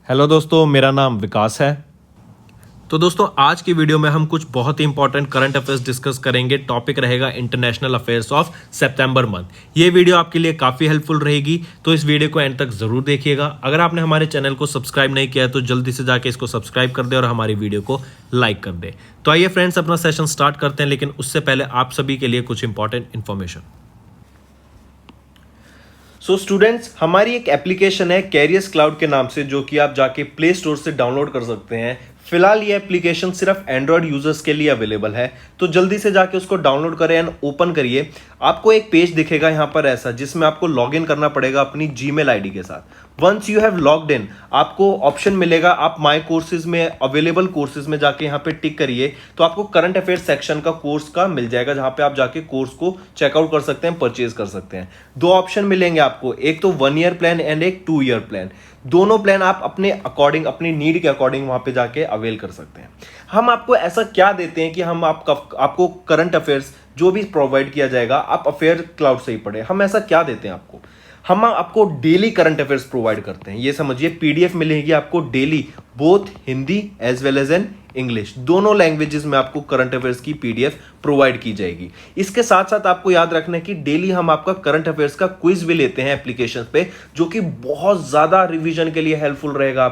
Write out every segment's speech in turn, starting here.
Hello दोस्तों, मेरा नाम विकास है। तो दोस्तों, आज की वीडियो में हम कुछ बहुत ही इंपॉर्टेंट करंट अफेयर्स डिस्कस करेंगे। टॉपिक रहेगा international affairs of September month. ये वीडियो आपके लिए काफ़ी हेल्पफुल रहेगी, तो इस वीडियो को एंड तक ज़रूर देखिएगा। अगर आपने हमारे चैनल को सब्सक्राइब नहीं किया है तो जल्दी से जाके इसको सब्सक्राइब कर दे और हमारी वीडियो को लाइक कर दे। तो आइए फ्रेंड्स, अपना सेशन स्टार्ट करते हैं, लेकिन उससे पहले आप सभी के लिए कुछ इंपॉर्टेंट इन्फॉर्मेशन। सो स्टूडेंट्स, हमारी एक एप्लीकेशन है कैरियर्स क्लाउड के नाम से, जो कि आप जाके प्ले स्टोर से डाउनलोड कर सकते हैं। फिलहाल ये एप्लीकेशन सिर्फ एंड्रॉयड यूजर्स के लिए अवेलेबल है, तो जल्दी से जाके उसको डाउनलोड करें एंड ओपन करिए। आपको एक पेज दिखेगा यहाँ पर ऐसा, जिसमें आपको लॉग इन करना पड़ेगा अपनी जीमेल आईडी के साथ। Once you have logged in, आपको ऑप्शन मिलेगा, आप माय कोर्सेज में अवेलेबल कोर्सेज में जाके यहाँ पे टिक करिए, तो आपको करंट अफेयर सेक्शन का कोर्स का मिल जाएगा, जहां पे आप जाके कोर्स को चेकआउट कर सकते हैं, परचेज कर सकते हैं। दो ऑप्शन मिलेंगे आपको, एक तो 1 ईयर प्लान एंड एक 2 ईयर प्लान। दोनों प्लान आप अपने अकॉर्डिंग, अपनी नीड के अकॉर्डिंग वहां पे जाके अवेल कर सकते हैं। हम आपको ऐसा क्या देते हैं कि हम आपको करंट अफेयर्स जो भी प्रोवाइड किया जाएगा, आप अफेयर क्लाउड से ही पढ़े। हम ऐसा क्या देते हैं आपको? हम आपको डेली करंट अफेयर्स प्रोवाइड करते हैं। ये समझिए, पीडीएफ मिलेगी आपको daily, both Hindi as well as an English, दोनों लैंग्वेजेस में आपको करंट अफेयर्स की पीडीएफ प्रोवाइड की जाएगी। इसके साथ साथ आपको याद रखना है कि डेली हम आपका करंट अफेयर्स का क्विज भी लेते हैं एप्लीकेशन पे, जो कि बहुत ज्यादा रिवीजन के लिए हेल्पफुल रहेगा।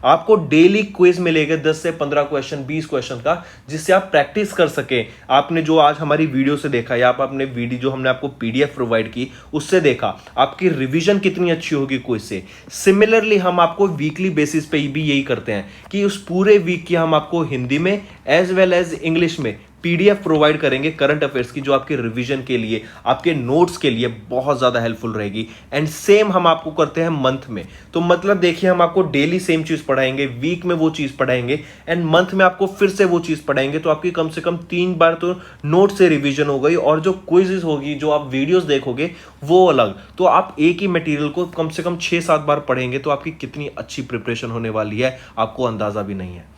आपको डेली क्विज मिलेगा 10 से 15 क्वेश्चन, 20 क्वेश्चन का, जिससे आप प्रैक्टिस कर सके। आपने जो आज हमारी वीडियो से देखा, या आप अपने वीडियो जो हमने आपको पीडीएफ प्रोवाइड की उससे देखा, आपकी रिवीजन कितनी अच्छी होगी क्विज से। सिमिलरली हम आपको वीकली बेसिस पे भी यही करते हैं कि उस पूरे वीक की हम आपको हिंदी में एज वेल एज इंग्लिश में पीडीएफ प्रोवाइड करेंगे करंट अफेयर्स की, जो आपके रिवीजन के लिए, आपके नोट्स के लिए बहुत ज्यादा हेल्पफुल रहेगी। एंड सेम हम आपको करते हैं मंथ में। तो मतलब देखिए, हम आपको डेली सेम चीज पढ़ाएंगे, वीक में वो चीज पढ़ाएंगे, एंड मंथ में आपको फिर से वो चीज पढ़ाएंगे। तो आपकी कम से कम 3 बार तो नोट से रिवीजन हो गई, और जो क्विजेस होगी, जो आप वीडियोस देखोगे वो अलग। तो आप एक ही मटेरियल को कम से कम 6-7 बार पढ़ेंगे, तो आपकी कितनी अच्छी प्रिपरेशन होने वाली है, आपको अंदाजा भी नहीं है।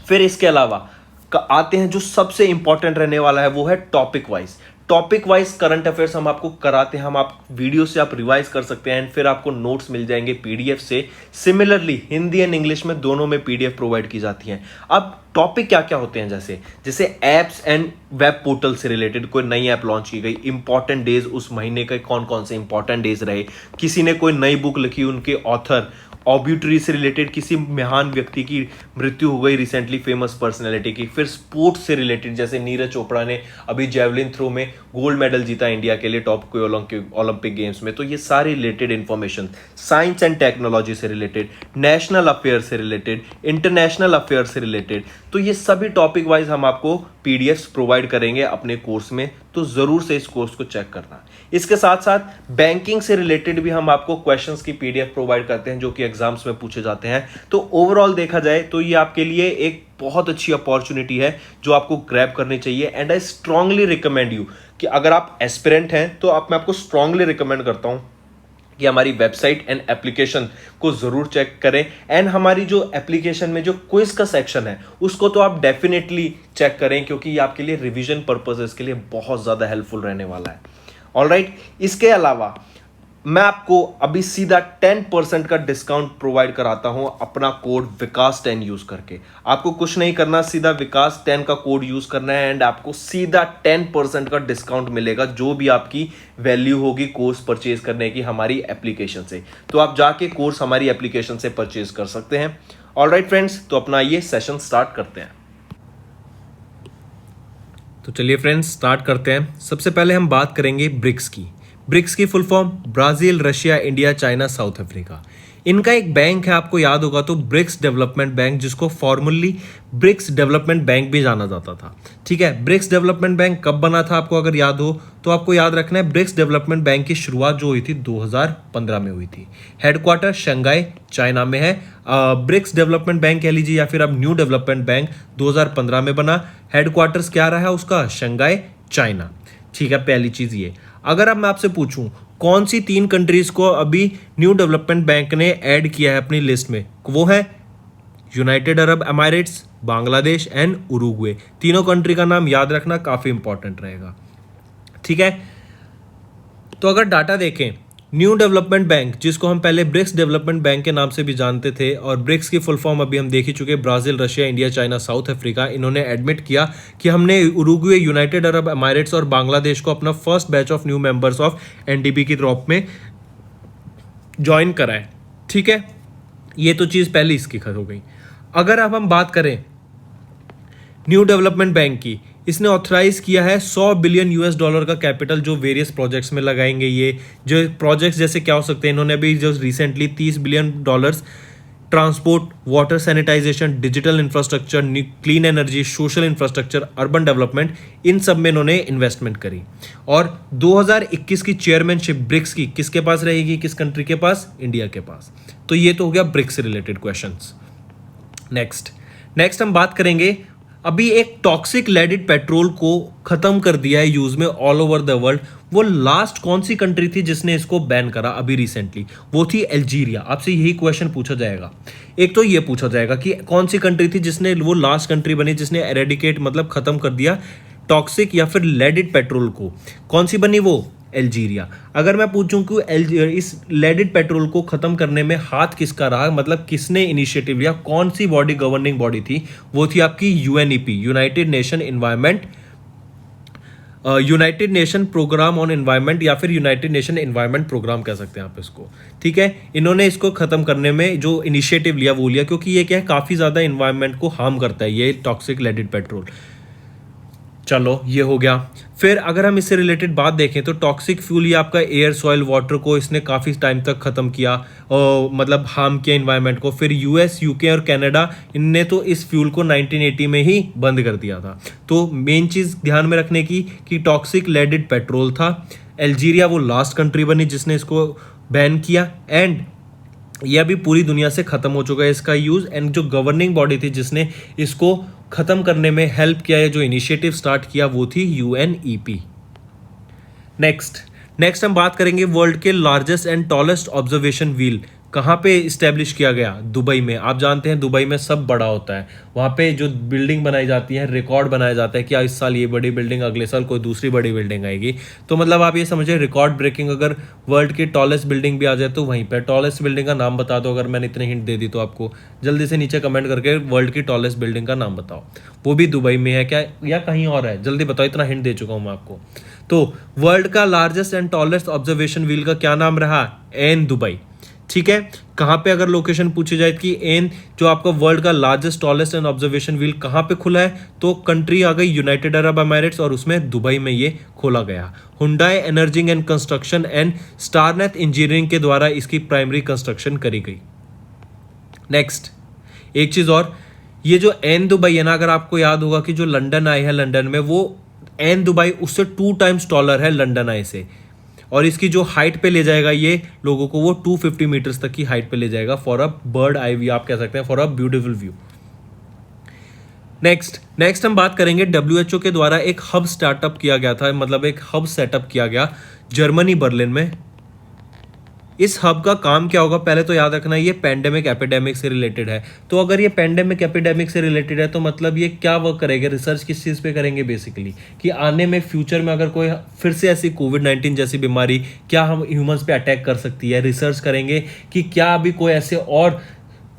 फिर इसके अलावा आते हैं जो सबसे इंपॉर्टेंट रहने वाला है, वो है टॉपिक वाइज करंट अफेयर्स हम आपको कराते हैं। हम आप वीडियो से आप रिवाइज कर सकते हैं, एंड फिर आपको नोट्स मिल जाएंगे पीडीएफ से। सिमिलरली हिंदी एंड इंग्लिश में दोनों में पीडीएफ प्रोवाइड की जाती हैं। अब टॉपिक क्या क्या होते हैं, जैसे एप्स एंड वेब पोर्टल से रिलेटेड कोई नई ऐप लॉन्च की गई, इंपॉर्टेंट डेज उस महीने के कौन कौन से इंपॉर्टेंट डेज रहे, किसी ने कोई नई बुक लिखी, उनके ऑथर, ऑब्यूटरी से रिलेटेड किसी महान व्यक्ति की मृत्यु हो गई रिसेंटली, फेमस पर्सनैलिटी की। फिर स्पोर्ट्स से रिलेटेड, जैसे नीरज चोपड़ा ने अभी जेवलिन थ्रो में गोल्ड मेडल जीता इंडिया के लिए टॉप कोई ओलंपिक गेम्स में, तो ये सारी related information. Science and technology से रिलेटेड, नेशनल अफेयर से रिलेटेड, इंटरनेशनल अफेयर से रिलेटेड, तो ये सभी टॉपिक वाइज हम आपको पीडीएफ प्रोवाइड करेंगे अपने कोर्स में। तो जरूर से इस कोर्स को चेक करना। इसके साथ साथ बैंकिंग से रिलेटेड भी हम आपको क्वेश्चंस की पीडीएफ प्रोवाइड करते हैं, जो कि एग्जाम्स में पूछे जाते हैं। तो ओवरऑल देखा जाए तो ये आपके लिए एक बहुत अच्छी अपॉर्चुनिटी है, जो आपको ग्रैब करनी चाहिए। And I strongly recommend you कि अगर आप एस्पिरेंट हैं, तो मैं आपको स्ट्रांगली रिकमेंड करता हूं कि हमारी वेबसाइट एंड एप्लीकेशन को जरूर चेक करें। एंड हमारी जो एप्लीकेशन में जो क्विज का सेक्शन है, उसको तो आप डेफिनेटली चेक करें, क्योंकि ये आपके लिए रिवीजन पर्पसेस के लिए बहुत ज्यादा हेल्पफुल रहने वाला है। ऑलराइट, इसके अलावा मैं आपको अभी सीधा 10% का डिस्काउंट प्रोवाइड कराता हूं अपना कोड विकास10 यूज करके। आपको कुछ नहीं करना, सीधा विकास10 का कोड यूज करना है, एंड आपको सीधा 10% का डिस्काउंट मिलेगा, जो भी आपकी वैल्यू होगी कोर्स परचेज करने की हमारी एप्लीकेशन से। तो आप जाके कोर्स हमारी एप्लीकेशन से परचेज कर सकते हैं। ऑलराइट फ्रेंड्स, तो अपना ये सेशन स्टार्ट करते हैं। तो चलिए फ्रेंड्स, स्टार्ट करते हैं। सबसे पहले हम बात करेंगे ब्रिक्स की। ब्रिक्स की full form Brazil, Russia, India, China, south Africa. इनका एक बैंक है, आपको याद होगा तो, ब्रिक्स डेवलपमेंट बैंक, जिसको फॉर्मली ब्रिक्स डेवलपमेंट बैंक भी जाना जाता था। ठीक है, ब्रिक्स डेवलपमेंट बैंक कब बना था, आपको अगर याद हो तो आपको याद रखना है, ब्रिक्स डेवलपमेंट बैंक की शुरुआत जो हुई थी 2015 में हुई थी। हेडक्वार्टर शंघाई, चाइना में है। ब्रिक्स डेवलपमेंट बैंक कह लीजिए, या फिर अब न्यू डेवलपमेंट बैंक 2015 में बना। हेडक्वार्टर्स क्या रहा है उसका? Shanghai, China. ठीक है, पहली चीज ये। अगर अब मैं आपसे पूछूं कौन सी 3 कंट्रीज को अभी न्यू डेवलपमेंट बैंक ने ऐड किया है अपनी लिस्ट में, वो है United Arab Emirates, Bangladesh and Uruguay. तीनों कंट्री का नाम याद रखना, काफी इंपॉर्टेंट रहेगा। ठीक है, तो अगर डाटा देखें न्यू डेवलपमेंट बैंक, जिसको हम पहले ब्रिक्स डेवलपमेंट बैंक के नाम से भी जानते थे, और ब्रिक्स की फुल फॉर्म अभी हम देख ही चुके, Brazil, Russia, India, China, south Africa, इन्होंने एडमिट किया कि हमने उरुग्वे, यूनाइटेड अरब एमिरेट्स और बांग्लादेश को अपना first batch of new members of NDB की तरफ में ज्वाइन कराए। ठीक है, ये तो चीज़ पहले इसकी खत्म हो गई। अगर अब हम बात करें न्यू डेवलपमेंट बैंक की, इसने ऑथराइज किया है 100 बिलियन यूएस डॉलर का कैपिटल जो वेरियस प्रोजेक्ट्स में लगाएंगे। ये जो प्रोजेक्ट्स जैसे क्या हो सकते हैं, इन्होंने अभी जो recently 30 billion dollars transport, water sanitisation, digital infrastructure, clean energy, social infrastructure, urban development, इन सब में इन्होंने इन्वेस्टमेंट करी। और 2021 की चेयरमैनशिप ब्रिक्स की किसके पास रहेगी, किस कंट्री के पास, इंडिया के पास। तो ये तो हो गया ब्रिक्स से रिलेटेड क्वेश्चंस। नेक्स्ट हम बात करेंगे, अभी एक टॉक्सिक लेडेड पेट्रोल को खत्म कर दिया है यूज में ऑल ओवर द वर्ल्ड। वो लास्ट कौन सी कंट्री थी जिसने इसको बैन करा अभी रिसेंटली, वो थी अल्जीरिया। आपसे यही क्वेश्चन पूछा जाएगा। एक तो ये पूछा जाएगा कि कौन सी कंट्री थी जिसने, वो लास्ट कंट्री बनी जिसने एरेडिकेट मतलब खत्म कर दिया टॉक्सिक या फिर लेडेड पेट्रोल को, कौन सी बनी वो, अल्जीरिया। अगर मैं पूछूं कि इस लेडेड पेट्रोल को खत्म करने में हाथ किसका रहा, मतलब किसने इनिशिएटिव लिया, कौन सी बॉडी, गवर्निंग बॉडी थी, वो थी आपकी UNEP, united nation programme on environment, या फिर यूनाइटेड नेशन एनवायरनमेंट प्रोग्राम कह सकते हैं आप इसको। ठीक है, इन्होंने इसको खत्म करने में जो इनिशिएटिव लिया वो लिया, क्योंकि ये क्या है, काफी ज्यादा एनवायरनमेंट को हार्म करता है ये टॉक्सिक लेडेड पेट्रोल। चलो ये हो गया। फिर अगर हम इससे रिलेटेड बात देखें तो टॉक्सिक फ्यूल ये आपका एयर, सॉइल, वाटर को इसने काफ़ी टाइम तक ख़त्म किया, मतलब हार्म किया इन्वायरमेंट को। फिर यूएस, यूके और कनाडा, इनने तो इस फ्यूल को 1980 में ही बंद कर दिया था। तो मेन चीज़ ध्यान में रखने की कि टॉक्सिक लेडेड पेट्रोल था। अल्जीरिया वो लास्ट कंट्री बनी जिसने इसको बैन किया, एंड ये अभी पूरी दुनिया से खत्म हो चुका है इसका यूज। एंड जो गवर्निंग बॉडी थी जिसने इसको खत्म करने में हेल्प किया है, जो इनिशिएटिव स्टार्ट किया, वो थी यूएनईपी। नेक्स्ट हम बात करेंगे वर्ल्ड के largest and tallest observation wheel कहाँ पे इस्टेब्लिश किया गया, दुबई में। आप जानते हैं दुबई में सब बड़ा होता है, वहाँ पे जो बिल्डिंग बनाई जाती है, रिकॉर्ड बनाया जाता है कि इस साल ये बड़ी बिल्डिंग, अगले साल कोई दूसरी बड़ी बिल्डिंग आएगी। तो मतलब आप ये समझिए रिकॉर्ड ब्रेकिंग, अगर वर्ल्ड की टॉलेस्ट बिल्डिंग भी आ जाए तो वहीं पर। टॉलेस्ट बिल्डिंग का नाम बता दो, अगर मैंने इतने हिंट दे दी तो आपको जल्दी से नीचे कमेंट करके वर्ल्ड की टॉलेस्ट बिल्डिंग का नाम बताओ। वो भी दुबई में है क्या, या कहीं और है, जल्दी बताओ, इतना हिंट दे चुका हूँ मैं आपको। तो वर्ल्ड का largest and tallest observation wheel का क्या नाम रहा, एन दुबई। ठीक है, कहाँ पे अगर लोकेशन पूछी जाए कि एन जो आपका वर्ल्ड का largest, tallest and observation wheel कहाँ पे खुला है, तो कंट्री आ गई यूनाइटेड अरब एमिरेट्स, और उसमें दुबई में ये खोला गया। Hyundai energy and construction and Starnet engineering के द्वारा इसकी प्राइमरी कंस्ट्रक्शन करी गई। नेक्स्ट एक चीज और, ये जो एन दुबई है ना, अगर आपको याद होगा कि जो लंदन आई है, लंदन में वो एन दुबई उससे 2 टाइम्स टॉलर है लंदन आई से, और इसकी जो हाइट पे ले जाएगा ये लोगों को, वो 250 मीटर्स तक की हाइट पे ले जाएगा for a bird eye view, आप कह सकते हैं for a beautiful view. Next हम बात करेंगे WHO के द्वारा एक हब स्टार्टअप किया गया था, मतलब एक हब सेटअप किया गया जर्मनी, बर्लिन में। इस हब का काम क्या होगा, पहले तो याद रखना ये पेंडेमिक एपिडेमिक से रिलेटेड है। तो अगर ये पेंडेमिक एपिडेमिक से रिलेटेड है तो मतलब ये क्या वर्क करेगा, रिसर्च किस चीज़ पे करेंगे बेसिकली, कि आने में फ्यूचर में अगर कोई फिर से ऐसी कोविड-19 जैसी बीमारी क्या हम ह्यूमंस पे अटैक कर सकती है, रिसर्च करेंगे कि क्या अभी कोई ऐसे और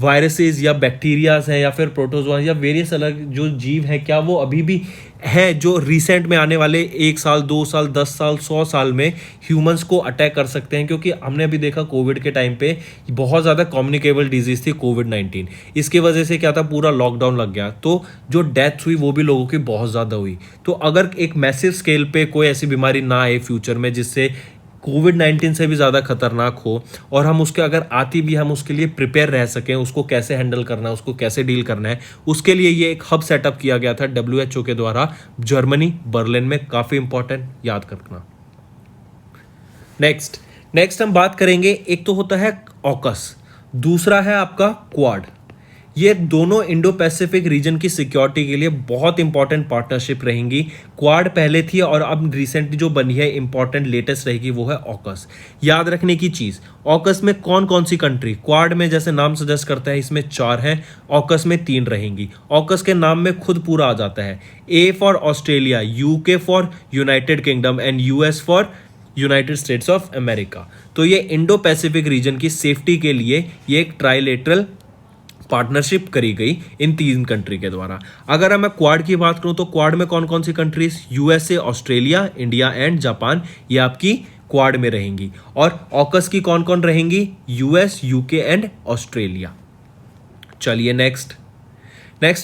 वायरसेस या बैक्टीरियाज हैं या फिर प्रोटोजोआ या वेरियस अलग जो जीव हैं, क्या वो अभी भी हैं जो रिसेंट में आने वाले 1 साल, 2 साल, 10 साल, 100 साल में ह्यूमंस को अटैक कर सकते हैं। क्योंकि हमने अभी देखा कोविड के टाइम पे बहुत ज़्यादा कम्युनिकेबल डिजीज थी कोविड-19, इसकी वजह से क्या था, पूरा लॉकडाउन लग गया, तो जो डेथ हुई वो भी लोगों की बहुत ज़्यादा हुई। तो अगर एक मैसिव स्केल पे कोई ऐसी बीमारी ना आए फ्यूचर में जिससे कोविड-19 से भी ज़्यादा खतरनाक हो, और हम उसके अगर आती भी हम उसके लिए प्रिपेयर रह सकें, उसको कैसे हैंडल करना है, उसको कैसे डील करना है, उसके लिए ये एक हब सेटअप किया गया था WHO के द्वारा जर्मनी, बर्लिन में। काफ़ी इंपॉर्टेंट, याद रखना। नेक्स्ट हम बात करेंगे, एक तो होता है ऑकस, दूसरा है आपका क्वाड। ये दोनों इंडो पैसिफिक रीजन की सिक्योरिटी के लिए बहुत इंपॉर्टेंट पार्टनरशिप रहेंगी। क्वाड पहले थी और अब रिसेंटली जो बनी है इंपॉर्टेंट लेटेस्ट रहेगी वो है ऑकस। याद रखने की चीज, ऑकस में कौन कौन सी कंट्री, क्वाड में जैसे नाम सजेस्ट करता है इसमें 4 हैं, ऑकस में 3 रहेंगी। ऑकस के नाम में खुद पूरा आ जाता है, A for Australia, UK for United kingdom and US for United states of America. तो ये इंडो पैसिफिक रीजन की सेफ्टी के लिए ये एक ट्राइलेटरल पार्टनरशिप करी गई इन 3 कंट्री के द्वारा। अगर मैं क्वाड की बात करूं तो क्वाड में कौन कौन सी countries, USA, Australia, India and Japan, ये आपकी क्वाड में रहेंगी। और ऑकस की कौन कौन रहेंगी, यूएस, यूके एंड ऑस्ट्रेलिया। चलिए नेक्स्ट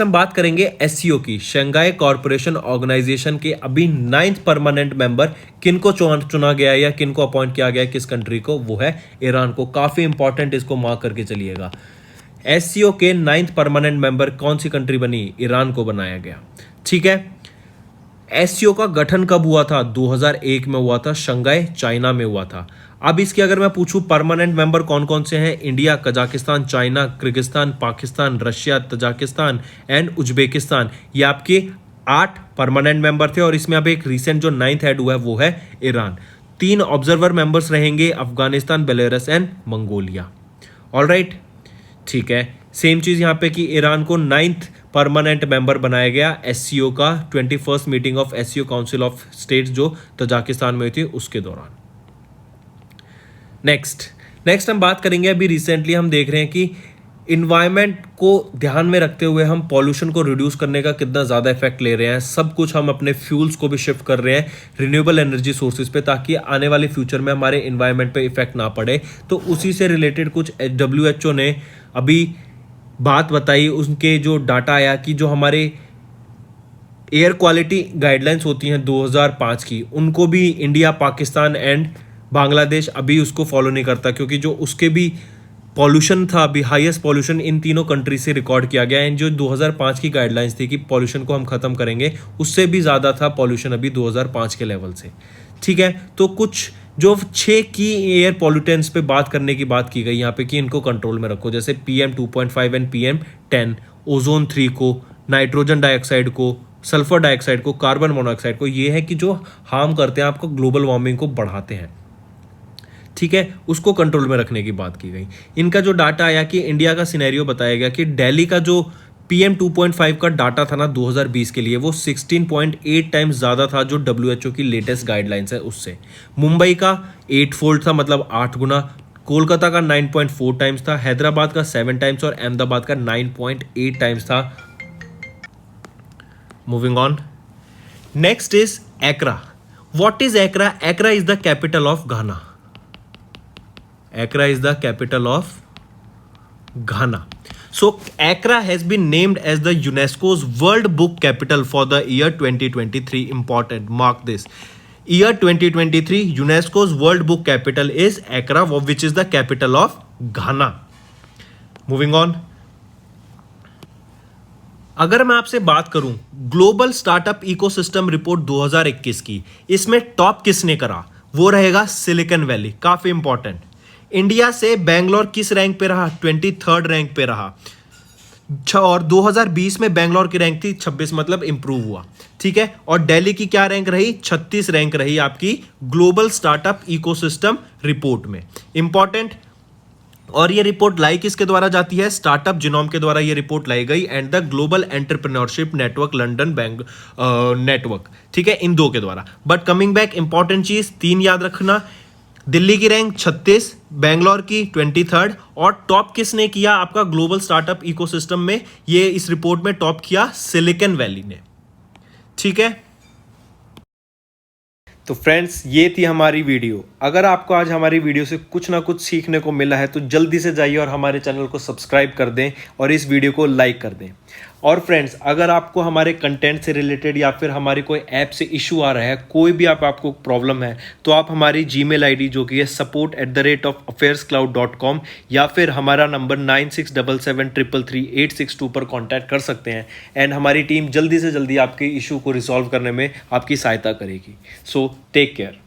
हम बात करेंगे एससीओ की, शंघाई कॉरपोरेशन ऑर्गेनाइजेशन के अभी 9th परमानेंट मेंबर किनको चुना गया है या किनको अपॉइंट किया गया है, किस कंट्री को, वो है ईरान को। काफी इंपॉर्टेंट, इसको मार्क करके चलिएगा। एससीओ के 9th परमानेंट मेंबर कौन सी कंट्री बनी, ईरान को बनाया गया। ठीक है, एससीओ का गठन कब हुआ था, 2001 में हुआ था, शंघाई चाइना में हुआ था। अब इसकी अगर मैं पूछूं परमानेंट मेंबर कौन कौन से हैं, India, Kazakhstan, China, Kyrgyzstan, Pakistan, Russia, Tajikistan and Uzbekistan, ये आपके 8 परमानेंट मेंबर थे। और इसमें अब एक रिसेंट जो 9th ऐड हुआ है वो है ईरान। 3 ऑब्जर्वर मेंबर्स रहेंगे, Afghanistan, Belarus and Mongolia. Alright, ठीक है। सेम चीज यहां पे कि ईरान को 9th परमानेंट मेंबर बनाया गया एससीओ का 21st meeting of SCO council of states जो तजाकिस्तान में हुई थी उसके दौरान। नेक्स्ट हम बात करेंगे, अभी रिसेंटली हम देख रहे हैं कि इन्वायरमेंट को ध्यान में रखते हुए हम पॉल्यूशन को रिड्यूस करने का कितना ज़्यादा इफेक्ट ले रहे हैं। सब कुछ हम अपने फ्यूल्स को भी शिफ्ट कर रहे हैं रिन्यूएबल एनर्जी सोर्सेज पे, ताकि आने वाले फ्यूचर में हमारे इन्वायरमेंट पे इफेक्ट ना पड़े। तो उसी से रिलेटेड कुछ WHO ने अभी बात बताई, उनके जो डाटा आया कि जो हमारे एयर क्वालिटी गाइडलाइंस होती हैं 2005 की, उनको भी इंडिया, पाकिस्तान एंड बांग्लादेश अभी उसको फॉलो नहीं करता, क्योंकि जो उसके भी पॉल्यूशन था, अभी हाईएस्ट पॉल्यूशन इन तीनों कंट्री से रिकॉर्ड किया गया है। जो 2005 की गाइडलाइंस थी कि पॉल्यूशन को हम खत्म करेंगे, उससे भी ज़्यादा था पॉल्यूशन अभी 2005 के लेवल से। ठीक है, तो कुछ जो 6 की एयर पॉल्यूटेंट्स पे बात करने की बात की गई यहाँ पे कि इनको कंट्रोल में रखो, जैसे PM2.5 एंड PM10, ओजोन 3 को, नाइट्रोजन डाइऑक्साइड को, सल्फर डाइऑक्साइड को, कार्बन मोनोऑक्साइड को, ये है कि जो हार्म करते हैं आपको, ग्लोबल वार्मिंग को बढ़ाते हैं। ठीक है, उसको कंट्रोल में रखने की बात की गई। इनका जो डाटा आया कि इंडिया का सिनेरियो बताया गया कि दिल्ली का जो PM2.5 का डाटा था ना 2020 के लिए, वो 16.8 टाइम्स ज़्यादा था जो WHO की लेटेस्ट गाइडलाइंस है उससे। मुंबई का 8-fold था, मतलब 8 गुना। कोलकाता का 9.4 टाइम्स था, हैदराबाद का 7 टाइम्स और अहमदाबाद का 9.8 टाइम्स था। Moving on, next is Accra. What is Accra? Accra is the capital of Ghana. Accra is the capital of Ghana. So Accra has been named as the UNESCO's World Book Capital for the year 2023. Important, mark this. Year 2023, UNESCO's World Book Capital is Accra, which is the capital of Ghana. Moving on. अगर मैं आपसे बात करूं global startup ecosystem report 2021 की, इसमें top किसने करा? वो रहेगा सिलिकॉन वैली। काफी इंपॉर्टेंट। इंडिया से बेंगलोर किस रैंक पे रहा? 23rd रैंक पे रहा। और 2020 में बेंगलोर की रैंक थी 26, मतलब इंप्रूव हुआ। ठीक है, और दिल्ली की क्या रैंक रही? 36 रैंक रही आपकी ग्लोबल स्टार्टअप इकोसिस्टम रिपोर्ट में। इंपॉर्टेंट। और ये रिपोर्ट लाई किसके द्वारा जाती है? स्टार्टअप जिनोम के द्वारा ये रिपोर्ट लाई गई and the global entrepreneurship network London bank network. ठीक है, इन 2 के द्वारा। बट कमिंग बैक, इंपॉर्टेंट चीज 3 याद रखना, दिल्ली की रैंक 36, बेंगलोर की 23rd, और टॉप किसने किया आपका ग्लोबल स्टार्टअप इकोसिस्टम में? ये इस रिपोर्ट में टॉप किया सिलिकॉन वैली ने। ठीक है, तो फ्रेंड्स ये थी हमारी वीडियो। अगर आपको आज हमारी वीडियो से कुछ ना कुछ सीखने को मिला है तो जल्दी से जाइए और हमारे चैनल को सब्सक्राइब कर दें और इस वीडियो को लाइक कर दें। और फ्रेंड्स, अगर आपको हमारे कंटेंट से रिलेटेड या फिर हमारी कोई ऐप से इशू आ रहा है, कोई भी आपको प्रॉब्लम है, तो आप हमारी जीमेल आईडी जो कि है support@affairscloud.com या फिर हमारा नंबर 9677333862 पर कॉन्टैक्ट कर सकते हैं एंड हमारी टीम जल्दी से जल्दी आपके इशू को रिजॉल्व करने में आपकी सहायता करेगी। So take care.